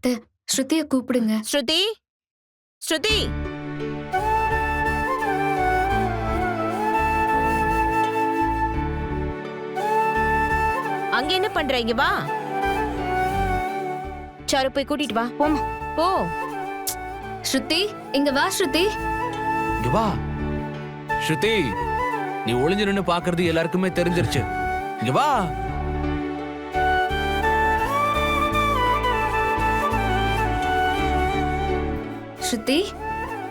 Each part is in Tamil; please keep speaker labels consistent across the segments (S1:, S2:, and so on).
S1: அத்தை, ஸ்ருதிய கூப்பிடுங்க.
S2: ஸ்ருதி, ஸ்ருதி. அங்க என்ன பண்ற? இங்க வா. சாரு போய் கூட்டிட்டு வா. போமா போ.
S1: ஸ்ருதி, இங்க வா ஸ்ருதி.
S3: இங்க வா. ஸ்ருதி, நீ ஒளிஞ்சு நின்னு பாக்குறது எல்லாருக்குமே தெரிஞ்சிருச்சு. இங்க வா.
S1: ஸ்ருதி,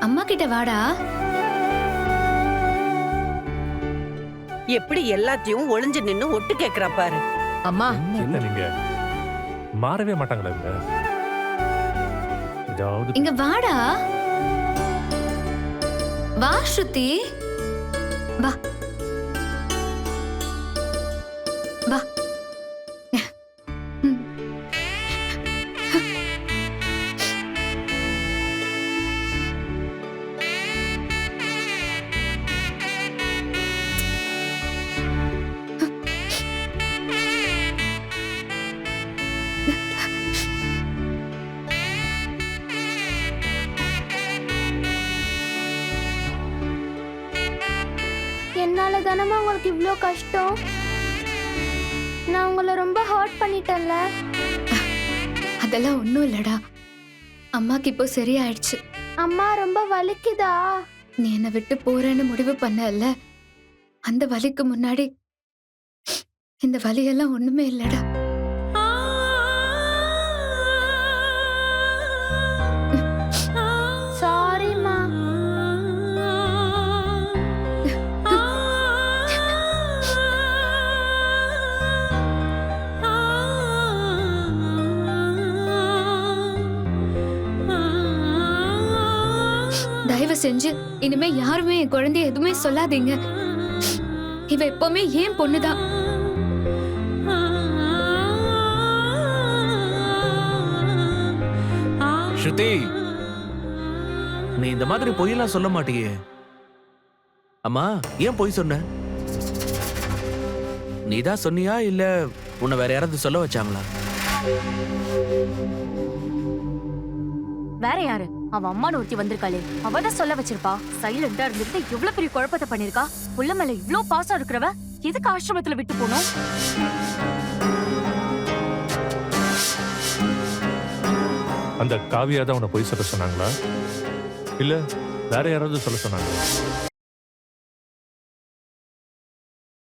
S1: அம்மா கிட்ட வாடா.
S4: எப்படி எல்லாத்தையும் ஒளிஞ்சு நின்னு ஒட்டு கேக்குறா பாரு.
S2: அம்மா,
S5: என்ன நீங்க மாறவே மாட்டாங்களா இவங்க? ஏதாவது
S1: இங்க வாடா. வா ஸ்ருதி. வா. வா.
S6: என்னால தானமா உங்களுக்கு இவ்ளோ கஷ்டம். நான் உங்களை ரொம்ப ஹர்ட் பண்ணிட்டேன்ல.
S1: அதெல்லாம் ஒண்ணும் இல்லடா. அம்மாக்கு இப்போ சரியாயிடுச்சு.
S6: அம்மா ரொம்ப வலிக்குதா?
S1: நீ என்னை விட்டு போறேன்னு முடிவு பண்ணல, அந்த வலிக்கு முன்னாடி இந்த வலியெல்லாம் ஒண்ணுமே இல்லடா.
S6: சாரிம்மா.
S1: தயவு செஞ்சு இனிமே யாருமே என் குழந்தைய எதுவுமே சொல்லாதீங்க. இவ எப்பவுமே ஏன் பொண்ணுதான்.
S3: ஸ்ருதி, நீ இந்த மாதிரி பொய்யெல்லாம் சொல்ல மாட்டியே. அம்மா, ஏன் பொய் சொன்ன? நீதான் சொன்னியா இல்ல உன்னை வேற யாராவது சொல்ல வச்சாங்களா?
S7: வேற யாரு? அவ அம்மான்னு ஒருத்தி வந்திருக்காளே, அவதான் சொல்ல வச்சிருப்பா. சைலண்டா இருந்துட்டு எவ்வளவு பெரிய குழப்பத்தை பண்ணிருக்கா. புள்ள மேல இவ்ளோ பாசம் இருக்கிறவ எதுக்கு ஆசிரமத்துல விட்டு போனோம்?
S5: அந்த காவியா தான் உன்னை பொய் சொல்ல சொன்னாங்களா? இல்ல வேற யாராவது சொல்ல சொன்னாங்களா?